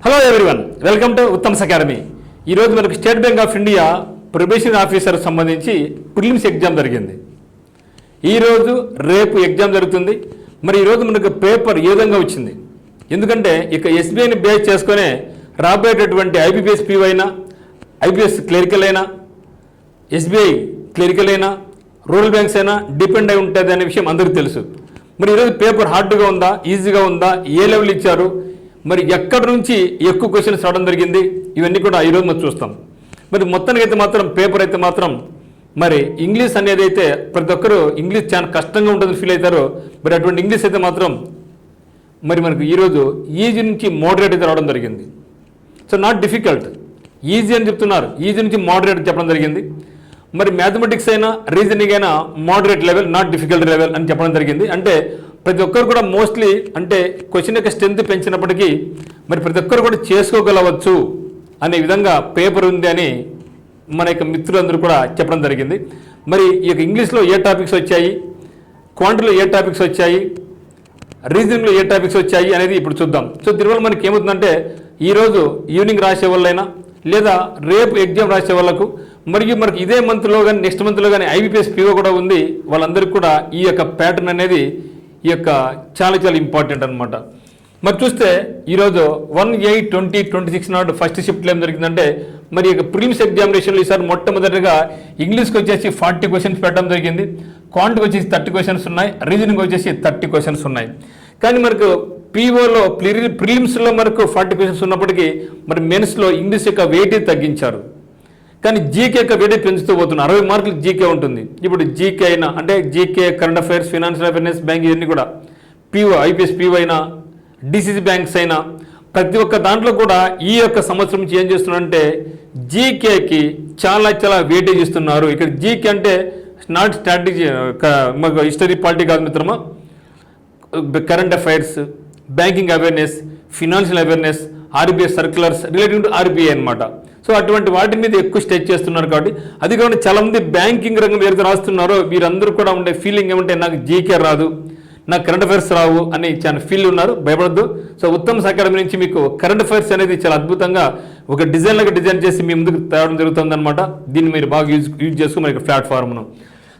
Hello everyone, welcome to Uttam's academy. ఈరోజు మనకు state Bank of India probation officer సంబంధించి prelims exam జరిగింది. ఈరోజు రేపు ఎగ్జామ్ జరుగుతుంది. మరి ఈరోజు మనకు పేపర్ ఏ విధంగా వచ్చింది, ఎందుకంటే ఇక ఎస్బీఐని బేస్ చేసుకునే రాబోయేటటువంటి ఐబీపీఎస్ పీఓ అయినా, ఐపీఎస్ క్లరికల్ అయినా, ఎస్బీఐ క్లరికల్ అయినా, రూరల్ బ్యాంక్స్ అయినా డిపెండ్ అయి ఉంటుంది అనే విషయం అందరికీ తెలుసు. మరి ఈరోజు పేపర్ హార్డ్గా ఉందా, ఈజీగా ఉందా, ఏ లెవెల్ ఇచ్చారు, మరి ఎక్కడి నుంచి ఎక్కువ క్వశ్చన్స్ రావడం జరిగింది, ఇవన్నీ కూడా ఈరోజు మనం చూస్తాం. మరి మొత్తానికి అయితే మాత్రం పేపర్ అయితే మాత్రం మరి ఇంగ్లీష్ అనేది అయితే ప్రతి ఒక్కరు ఇంగ్లీష్ చాలా కష్టంగా ఉంటుందని ఫీల్ అవుతారు. మరి అటువంటి ఇంగ్లీష్ అయితే మాత్రం మరి మనకు ఈరోజు ఈజీ నుంచి మోడరేట్ అయితే రావడం జరిగింది. సో నాట్ డిఫికల్ట్, ఈజీ అని చెప్తున్నారు, ఈజీ నుంచి మోడరేట్ చెప్పడం జరిగింది. మరి మ్యాథమెటిక్స్ అయినా, రీజనింగ్ అయినా moderate level, not difficult level అని చెప్పడం జరిగింది. అంటే ప్రతి ఒక్కరు కూడా మోస్ట్లీ అంటే క్వశ్చన్ యొక్క స్ట్రెంత్ పెంచినప్పటికీ మరి ప్రతి ఒక్కరు కూడా చేసుకోగలవచ్చు అనే విధంగా పేపర్ ఉంది అని మన యొక్క మిత్రులందరూ కూడా చెప్పడం జరిగింది. మరి ఈ యొక్క ఇంగ్లీష్లో ఏ టాపిక్స్ వచ్చాయి, క్వాంటిటీలో ఏ టాపిక్స్ వచ్చాయి, రీజనింగ్లో ఏ టాపిక్స్ వచ్చాయి అనేది ఇప్పుడు చూద్దాం. సో దీనివల్ల మనకి ఏమవుతుందంటే ఈరోజు ఈవినింగ్ రాసే వాళ్ళైనా లేదా రేపు ఎగ్జామ్ రాసే వాళ్ళకు, మరియు మనకి ఇదే మంత్లో కానీ నెక్స్ట్ మంత్లో కానీ ఐబీపీఎస్ పీఓ కూడా ఉంది, వాళ్ళందరికీ కూడా ఈ యొక్క ప్యాటర్న్ అనేది ఈ యొక్క చాలా చాలా ఇంపార్టెంట్ అనమాట. మరి చూస్తే ఈరోజు 1/8/2026 నాడు ఫస్ట్ షిఫ్ట్లో ఏం జరిగిందంటే మరి యొక్క ప్రిలిమ్స్ ఎగ్జామినేషన్లో ఈసారి మొట్టమొదటిగా ఇంగ్లీష్కి వచ్చేసి 40 క్వశ్చన్స్ పెట్టడం జరిగింది, క్వాంటికి వచ్చేసి 30 క్వశ్చన్స్ ఉన్నాయి, రీజనింగ్ వచ్చేసి 30 క్వశ్చన్స్ ఉన్నాయి. కానీ మనకు పీఓలో ప్రిలిమ్స్లో మనకు 40 క్వశ్చన్స్ ఉన్నప్పటికీ మరి మెయిన్స్లో ఇంగ్లీష్ యొక్క వెయిటేజ్ తగ్గించారు. కానీ జీకే యొక్క వెయిటేజ్ పెంచుతూ పోతున్నారు. 60 మార్కులు జీకే ఉంటుంది. ఇప్పుడు జీకే అయినా అంటే GK, current affairs, financial awareness, bank, ఇవన్నీ కూడా పీఓ, ఐపీఎస్ పీఓ అయినా, డిసిసి బ్యాంక్స్ అయినా ప్రతి ఒక్క దాంట్లో కూడా ఈ యొక్క సంవత్సరం నుంచి ఏం చేస్తున్నారంటే జీకేకి చాలా చాలా వెయిటేజ్ ఇస్తున్నారు. ఇక్కడ జీకే అంటే నాట్ స్ట్రాటజీ, హిస్టరీ, పాలిటీ కాదు మిత్రమా, current affairs, banking awareness, financial awareness, RBI circulars relative to RBI అనమాట. సో అటువంటి వాటి మీద ఎక్కువ స్టెచ్ చేస్తున్నారు. కాబట్టి అది కాబట్టి చాలామంది బ్యాంకింగ్ రంగం ఏదైతే రాస్తున్నారో వీరందరూ కూడా ఉండే ఫీలింగ్ ఏమంటే నాకు జీకే రాదు, నాకు కరెంట్ అఫైర్స్ రావు అని చాలా ఫీల్ ఉన్నారు. భయపడద్దు. సో ఉత్తమ్స్ అకాడమీ నుంచి మీకు కరెంట్ అఫైర్స్ అనేది చాలా అద్భుతంగా ఒక డిజైన్ చేసి మీ ముందుకు తేవడం జరుగుతుందన్నమాట. దీన్ని మీరు బాగా యూజ్ చేసుకుని మరి ప్లాట్ఫామ్ను.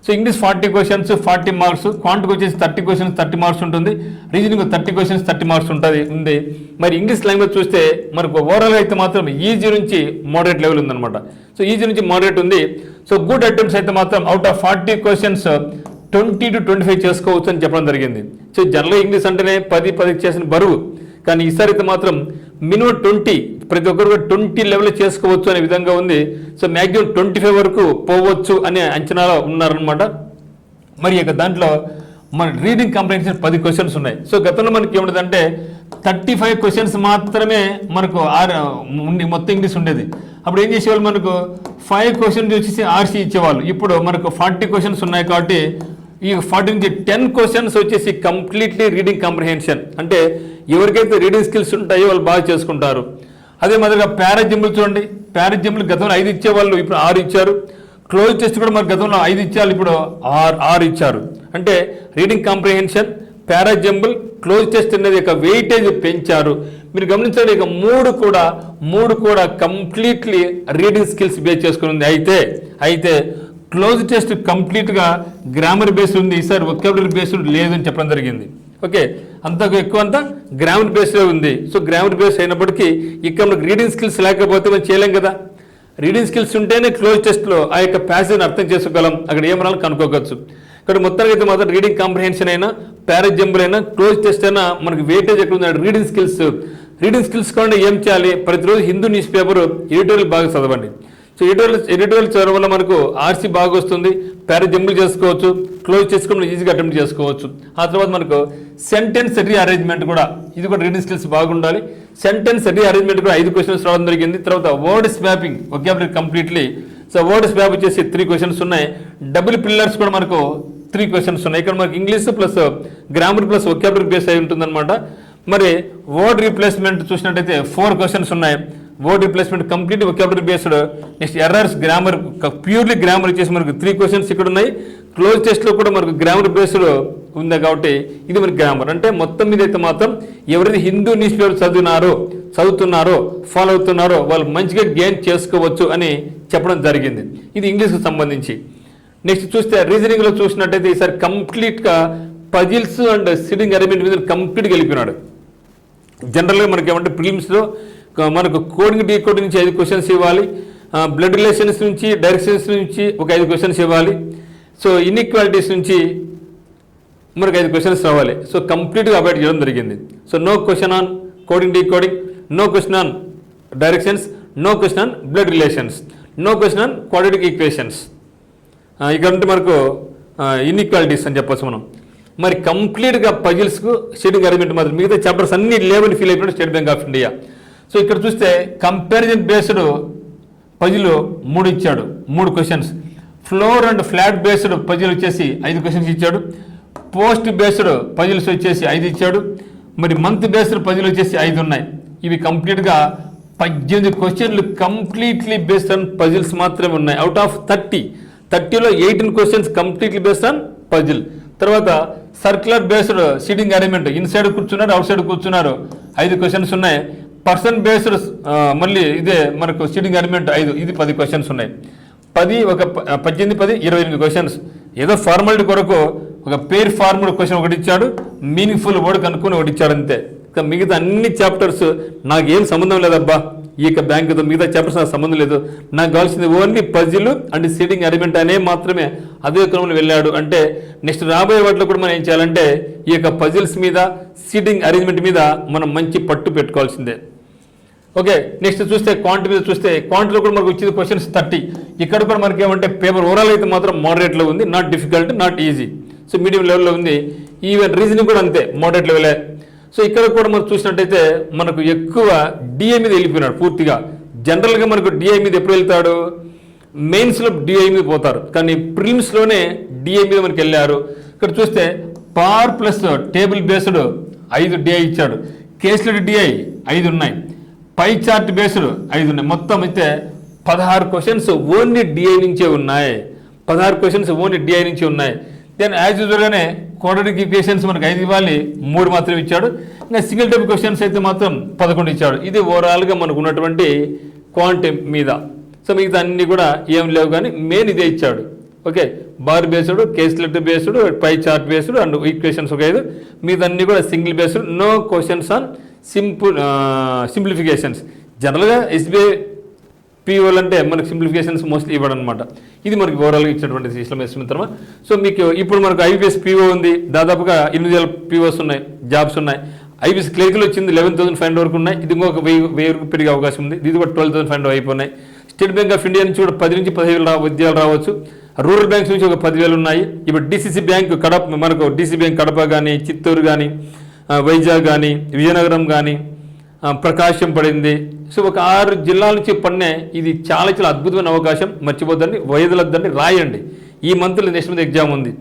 సో ఇంగ్లీష్ 40 క్వశ్చన్స్ 40 మార్క్స్, క్వాంటికి వచ్చేసి 30 క్వశ్చన్స్ 30 మార్క్స్ ఉంటుంది, రీజనింగ్ 30 క్వశ్చన్స్ 30 మార్క్స్ ఉంది. మరి ఇంగ్లీష్ లాంగ్వేజ్ చూస్తే మనకు ఓవరాల్ అయితే మాత్రం ఈజీ నుంచి మోడరేట్ లెవెల్ ఉందన్నమాట. సో ఈజీ నుంచి మోడరేట్ ఉంది. సో గుడ్ అటెంప్ట్స్ అయితే మాత్రం అవుట్ ఆఫ్ 40 క్వశ్చన్స్ 20 to 25 చేసుకోవచ్చు అని చెప్పడం జరిగింది. సో జనరల్ ఇంగ్లీష్ అంటేనే 10 చేసిన బరువు, కానీ ఈసారి అయితే మాత్రం మినిమం 20, ప్రతి ఒక్కరు 20 లెవెల్ చేసుకోవచ్చు అనే విధంగా ఉంది. సో మ్యాక్సిమం 25 వరకు పోవచ్చు అనే అంచనాలో ఉన్నారనమాట. మరి ఇక దాంట్లో మన రీడింగ్ కాంప్రహెన్షన్ 10 క్వశ్చన్స్ ఉన్నాయి. సో గతంలో మనకి ఏముండదంటే 35 క్వశ్చన్స్ మాత్రమే మనకు మొత్తం ఇంగ్లీష్ ఉండేది. అప్పుడు ఏం చేసేవాళ్ళు, మనకు 5 క్వశ్చన్స్ వచ్చేసి ఆర్సీ ఇచ్చేవాళ్ళు. ఇప్పుడు మనకు 40 క్వశ్చన్స్ ఉన్నాయి కాబట్టి ఈ 40 నుంచి 10 క్వశ్చన్స్ వచ్చేసి కంప్లీట్లీ రీడింగ్ కాంప్రహెన్షన్. అంటే ఎవరికైతే రీడింగ్ స్కిల్స్ ఉంటాయో వాళ్ళు బాగా చేసుకుంటారు. అదే మాదిరిగా పారాజింబుల్ చూడండి, పారాజింబుల్ గతంలో 5 ఇచ్చేవాళ్ళు, ఇప్పుడు 6 ఇచ్చారు. క్లోజ్ టెస్ట్ కూడా మరి గతంలో 5 ఇచ్చారు, ఇప్పుడు 6 ఇచ్చారు. అంటే రీడింగ్ కాంప్రహెన్షన్, పారాజింబుల్, క్లోజ్ టెస్ట్ అనేది ఒక వెయిటేజ్ పెంచారు. మీరు గమనించండి, ఇక మూడు కూడా కంప్లీట్లీ రీడింగ్ స్కిల్స్ బేస్ చేసుకుని ఉంది. అయితే క్లోజ్ టెస్ట్ కంప్లీట్గా గ్రామర్ బేస్డ్ ఉంది, ఈసారి వొకాబులరీ బేస్డ్ లేదని చెప్పడం జరిగింది. ఓకే, అంతకు ఎక్కువ అంతా గ్రామర్ బేస్లో ఉంది. సో గ్రామర్ బేస్ అయినప్పటికీ ఇక్కడ మనకు రీడింగ్ స్కిల్స్ లేకపోతే మనం చేయలేం కదా. రీడింగ్ స్కిల్స్ ఉంటేనే క్లోజ్ టెస్ట్లో ఆ యొక్క ప్యాసేజ్ని అర్థం చేసుకోగలం, అక్కడ ఏమన్నా కనుక్కోవచ్చు. ఇక్కడ మొత్తానికి అయితే మాత్రం రీడింగ్ కాంప్రహెన్షన్ అయినా, పారాజింబుల్ అయినా, క్లోజ్ టెస్ట్ అయినా మనకి వెయిటేజ్ ఎక్కడ ఉంది, రీడింగ్ స్కిల్స్ కాకుండా ఏం చేయాలి, ప్రతిరోజు హిందూ న్యూస్ పేపర్ ఎడిటోరియల్ బాగా చదవండి. సో ఎడిటోరియల్ చదవడం వల్ల మనకు ఆర్సీ బాగా వస్తుంది, పారాజింబుల్ చేసుకోవచ్చు, క్లోజ్ చేసుకుని ఈజీగా అటెంప్ట్ చేసుకోవచ్చు. ఆ తర్వాత మనకు సెంటెన్స్ రీఅరేంజ్మెంట్ కూడా, ఇది కూడా రీడింగ్ స్కిల్స్ బాగుండాలి. సెంటెన్స్ రీఅరేంజ్మెంట్ కూడా 5 క్వశ్చన్స్ రావడం జరిగింది. తర్వాత word swapping, vocabulary completely. So word swap వచ్చేసి 3 క్వశ్చన్స్ ఉన్నాయి. డబుల్ పిల్లర్స్ కూడా మనకు 3 క్వశ్చన్స్ ఉన్నాయి. ఇక్కడ మనకు English plus grammar plus vocabulary base అయి ఉంటుందన్నమాట. మరి వర్డ్ రీప్లేస్మెంట్ చూసినట్టయితే 4 క్వశ్చన్స్ ఉన్నాయి. Word replacement complete vocabulary based. Next errors, grammar, purely grammar వచ్చేసి మనకు 3 క్వశ్చన్స్ ఇక్కడ ఉన్నాయి. క్లోజ్ టెస్ట్లో కూడా మనకు గ్రామర్ బేస్డ్ ఉంది కాబట్టి ఇది మనకి గ్రామర్. అంటే మొత్తం మీద అయితే మాత్రం ఎవరైతే హిందూ న్యూస్ పేపర్ చదువుతున్నారో ఫాలో అవుతున్నారో వాళ్ళు మంచిగా గెయిన్ చేసుకోవచ్చు అని చెప్పడం జరిగింది. ఇది ఇంగ్లీష్కి సంబంధించి. నెక్స్ట్ చూస్తే రీజనింగ్లో చూసినట్టయితే ఈసారి కంప్లీట్గా పజిల్స్ అండ్ సిట్టింగ్ అరేంజ్మెంట్ మీద కంప్లీట్గా వెళ్ళిపోయినాడు. జనరల్గా మనకి ఏమంటే ప్రిలిమ్స్లో మనకు కోడింగ్ డీకోడింగ్ నుంచి 5 క్వశ్చన్స్ ఇవ్వాలి, బ్లడ్ రిలేషన్స్ నుంచి డైరెక్షన్స్ నుంచి ఒక 5 క్వశ్చన్స్ ఇవ్వాలి, సో ఇన్ఈక్వాలిటీస్ నుంచి మనకు 5 క్వశ్చన్స్ రావాలి. సో కంప్లీట్గా అవాయిడ్ చేయడం జరిగింది. So no question on coding decoding, no question on directions, no question on blood relations, no question on quadratic equations. ఇక్కడ ఉంటే మనకు ఇన్ఈక్వాలిటీస్ అని చెప్పొచ్చు మనం. మరి కంప్లీట్గా పజిల్స్కు సిట్టింగ్ అరేంజ్మెంట్ మాత్రం మిగతా చాప్టర్స్ అన్ని లేవని ఫీల్ అయిపోయినాడు State Bank of India. So ఇక్కడ చూస్తే కంపారిజన్ బేస్డ్ పజిల్ 3 ఇచ్చాడు, 3 questions. Floor and flat based puzzle వచ్చేసి 5 క్వశ్చన్స్ ఇచ్చాడు. పోస్ట్ బేస్డ్ పజిల్స్ వచ్చేసి 5 ఇచ్చాడు. మరి మంత్ బేస్డ్ పజిల్ వచ్చేసి 5 ఉన్నాయి. ఇవి కంప్లీట్గా 18 క్వశ్చన్లు కంప్లీట్లీ బేస్డ్ ఆన్ పజిల్స్ మాత్రమే ఉన్నాయి. అవుట్ ఆఫ్ 30లో 18 questions completely based on puzzle. తర్వాత circular based sitting arrangement, inside కూర్చున్నారు అవుట్ సైడ్ కూర్చున్నారు 5 క్వశ్చన్స్ ఉన్నాయి. పర్సన్ బేస్డ్ మళ్ళీ ఇదే మనకు సిట్టింగ్ అరేంజ్మెంట్ 5, ఇది 10 క్వశ్చన్స్ ఉన్నాయి. 18, 10, 28 క్వశ్చన్స్. ఏదో ఫార్మాలిటీ కొరకు ఒక పేర్ ఫార్ముడ్ క్వశ్చన్ ఒకటి ఇచ్చాడు, మీనింగ్ఫుల్ వర్డ్ కనుక్కొని ఒకటి ఇచ్చాడు అంతే. ఇంకా మిగతా అన్ని చాప్టర్స్ నాకేం సంబంధం లేదబ్బా, ఈ యొక్క బ్యాంకుతో మిగతా చాప్టర్స్ నాకు సంబంధం లేదు, నాకు కావాల్సింది only puzzle and sitting arrangement అనే మాత్రమే అదే క్రమంలో వెళ్ళాడు అంటే నెక్స్ట్ రాబోయే వాటిలో కూడా మనం ఏం చేయాలంటే ఈ యొక్క పజిల్స్ మీద సిట్టింగ్ అరేంజ్మెంట్ మీద మనం మంచి పట్టు పెట్టుకోవాల్సిందే. ఓకే, నెక్స్ట్ చూస్తే క్వాంటిటీ మీద చూస్తే క్వాంటిటీలో కూడా మనకు వచ్చింది క్వశ్చన్స్ 30. ఇక్కడ కూడా మనకి ఏమంటే పేపర్ ఓవరాల్ అయితే మాత్రం మోడరేట్లో ఉంది, not difficult not easy, so medium లెవెల్లో ఉంది. ఈవెన్ రీజనింగ్ కూడా అంతే మోడరేట్ లెవెలే. సో ఇక్కడ కూడా మనం చూసినట్టయితే మనకు ఎక్కువ డిఐ మీద వెళ్ళిపోయినాడు పూర్తిగా. జనరల్గా మనకు డిఐ మీద ఎప్పుడు వెళ్తాడు, మెయిన్స్లో డిఐ మీద పోతారు, కానీ ప్రిలిమ్స్లోనే డిఐ మీద మనకి వెళ్ళారు. ఇక్కడ చూస్తే power plus table based 5 DI ఇచ్చాడు, కేస్లెడ్ డిఐ 5 ఉన్నాయి, పై చార్ట్ బేస్డ్ 5 ఉన్నాయి. మొత్తం అయితే 16 క్వశ్చన్స్ ఓన్లీ డిఐ నుంచే ఉన్నాయి. 16 క్వశ్చన్స్ ఓన్లీ డిఐ నుంచి ఉన్నాయి. దెన్ యాజ్ యూజువల్గానే క్వాడ్రాటిక్ ఈక్వేషన్స్ మనకు 5 ఇవ్వాలి, 3 మాత్రం ఇచ్చాడు. ఇంకా సింగిల్ టైప్ క్వశ్చన్స్ అయితే మాత్రం 11 ఇచ్చాడు. ఇది ఓవరాల్గా మనకు ఉన్నటువంటి క్వాంటిటీ మీద. సో మిగతా అన్ని కూడా ఏం లేవు కానీ మెయిన్ ఇదే ఇచ్చాడు. Okay, bar based, caselet based, pie chart based and equations ఒక 5, మిగతా అన్ని కూడా single based, no questions on simplifications. జనరల్గా ఎస్బీఐ పీఓలు అంటే మనకు సింప్లిఫికేషన్స్ మోస్ట్లీ ఇవ్వడం అనమాట. ఇది మనకి ఓవరాల్గా ఇచ్చినటువంటి సిస్టమ్ వేసిన తర్వాత. సో మీకు ఇప్పుడు మనకు ఐపీఎస్ పీఓ ఉంది, దాదాపుగా 8,000 పీఓస్ ఉన్నాయి, జాబ్స్ ఉన్నాయి. ఐపీఎస్ క్లర్క్లు వచ్చింది 11,500 వరకు ఉన్నాయి. ఇది ఇంకొక 1000 పెరిగే అవకాశం ఉంది. ఇది కూడా 12,500 అయిపోయినాయి. స్టేట్ బ్యాంక్ ఆఫ్ ఇండియా నుంచి కూడా 10 నుంచి 15,000 ఉద్యోగాలు రావచ్చు. రూరల్ బ్యాంక్స్ నుంచి ఒక 10,000 ఉన్నాయి. ఇప్పుడు డిసిసి బ్యాంక్ కడప, మనకు డిసి బ్యాంక్ కడప కానీ, చిత్తూరు కానీ, వైజాగ్ కానీ, విజయనగరం కానీ, ప్రకాశం పడింది. సో ఒక 6 జిల్లాల నుంచి పడిన ఇది చాలా చాలా అద్భుతమైన అవకాశం. మర్చిపోద్దండి, వయదులొద్దండి, రాయండి. ఈ మంత్లో నెక్స్ట్ మంత్ ఎగ్జామ్ ఉంది.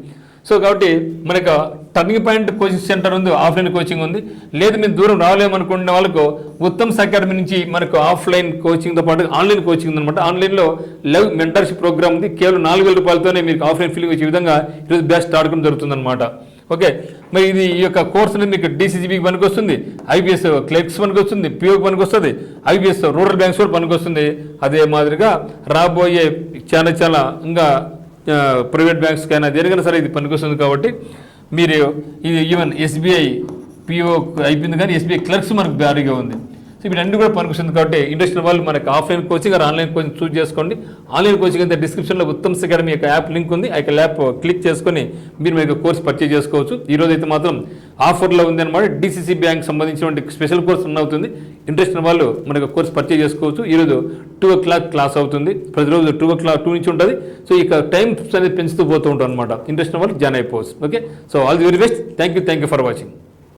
సో కాబట్టి మనకు టర్నింగ్ పాయింట్ కోచింగ్ సెంటర్ ఉంది, ఆఫ్లైన్ కోచింగ్ ఉంది. లేదు మీరు దూరం రాలేమనుకునే వాళ్ళకు ఉత్తమ్స్ అకాడమీ నుంచి మనకు ఆఫ్లైన్ కోచింగ్తో పాటు ఆన్లైన్ కోచింగ్ ఉందన్నమాట. ఆన్లైన్లో లైవ్ మెంటర్షిప్ ప్రోగ్రామ్ ఉంది. కేవలం 4,000 రూపాయలతోనే మీకు ఆఫ్లైన్ ఫీలింగ్ వచ్చే విధంగా ఈరోజు బ్యాచ్ స్టార్ట్ అవడం జరుగుతుందన్నమాట. ఓకే, మరి ఇది ఈ యొక్క కోర్సు అనేది మీకు డీసీజీబీకి పనికి వస్తుంది, ఐపీఎస్ క్లర్క్స్ పనికి వస్తుంది, పిఓకి పనికి వస్తుంది, ఐపీఎస్ రూరల్ బ్యాంక్స్ కూడా పనికి వస్తుంది. అదే మాదిరిగా రాబోయే చాలా ఇంకా ప్రైవేట్ బ్యాంక్స్కైనా దేనికైనా సరే ఇది పనికొస్తుంది. కాబట్టి మీరు ఇది ఈవెన్ ఎస్బీఐ పిఓ అయిపోయింది కానీ ఎస్బీఐ క్లర్క్స్ మనకు భారీగా ఉంది. సో ఇప్పుడు అన్ని కూడా పనికొస్తుంది. కాబట్టి ఇంట్రెస్ట్ ఉన్న వాళ్ళు మనకు offline coaching or online coaching choose చేసుకోండి. ఆన్లైన్ కోచింగ్ అయితే డిస్క్రిప్షన్లో ఉత్తమ్స్ అకాడమీ యొక్క యాప్ లింక్ ఉంది. ఆ యొక్క యాప్ క్లిక్ చేసుకొని మీరు మీకు కోర్స్ పర్చేజ్ చేసుకోవచ్చు. ఈరోజు అయితే మాత్రం ఆఫర్లో ఉంది అనమాట. డిసిసి బ్యాంక్ సంబంధించినటువంటి స్పెషల్ కోర్స్ రన్ అవుతుంది. ఇంట్రెస్ట్ ఉన్న వాళ్ళు మనకు కోర్స్ పర్చేజ్ చేసుకోవచ్చు. ఈరోజు 2 o'clock క్లాస్ అవుతుంది. ప్రతిరోజు 2 నుంచి ఉంటుంది. సో ఇక టైమ్స్ అనేది పెంచుతూ పోతూ ఉంటాం అనమాట. ఇంట్రెస్ట్ ఉన్న వాళ్ళు జాయిన్ అయిపోవచ్చు. Okay, so all the very best. Thank you for watching.